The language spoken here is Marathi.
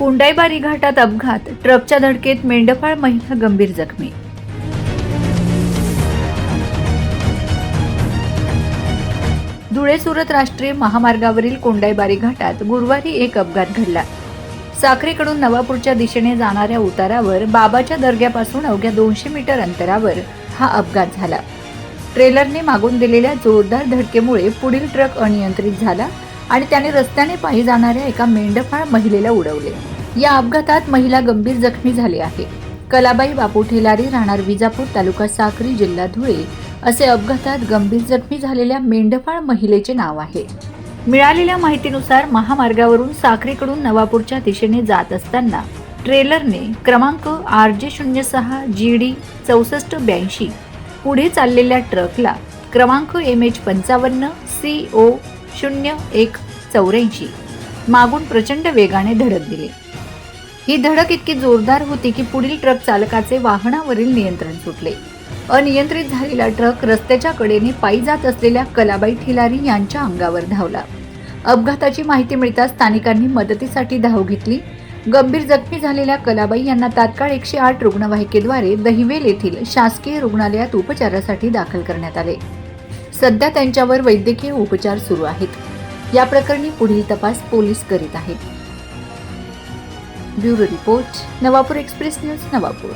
कुंडाईबारी घाटात अपघात, ट्रकच्या धडकेत मेंढपाळ महिला गंभीर जखमी. धुळे सुरत राष्ट्रीय महामार्गावरील कुंडाईबारी घाटात गुरुवारी एक अपघात घडला. साक्रीकडून नवापूरच्या दिशेने जाणाऱ्या उतारावर बाबाच्या दर्ग्यापासून अवघ्या 200 मीटर अंतरावर हा अपघात झाला. ट्रेलरने मागून दिलेल्या जोरदार धडकेमुळे पुढील ट्रक अनियंत्रित झाला आणि त्याने रस्त्याने पायी जाणाऱ्या एका मेंढपाळ महिलेला उडवले. या अपघातात महिला गंभीर जखमी झाली आहे. कलाबाई बापू ठेलारी, राहणार विजापूर, तालुका साक्री, जिल्हा धुळे असे अपघातात गंभीर जखमी झालेल्या मेंढपाळ महिलेचे नाव आहे. मिळालेल्या माहितीनुसार महामार्गावरून साक्रीकडून नवापूरच्या दिशेने जात असताना ट्रेलरने क्रमांक RJ06 GD 6482 पुढे चाललेल्या ट्रकला क्रमांक MH55 CO 0184 मागून प्रचंड वेगाने धडक दिली. ही धडक इतकी जोरदार होती की पुढील ट्रक चालकाचे वाहनावरील नियंत्रण सुटले. अनियंत्रित झालेला ट्रक रस्त्याच्या कडेने पायी जात असलेल्या कलाबाई ठेलारी यांच्या अंगावर धावला. अपघाताची माहिती मिळताच स्थानिकांनी मदतीसाठी धाव घेतली. गंभीर जखमी झालेल्या कलाबाई यांना तात्काळ 108 रुग्णवाहिकेद्वारे दहिवेल येथील शासकीय रुग्णालयात उपचारासाठी दाखल करण्यात आले. सध्या त्यांच्यावर वैद्यकीय उपचार सुरू आहेत. या प्रकरणी पुढील तपास पोलीस करीत आहेत. Bureau report, Navapur express news, Navapur.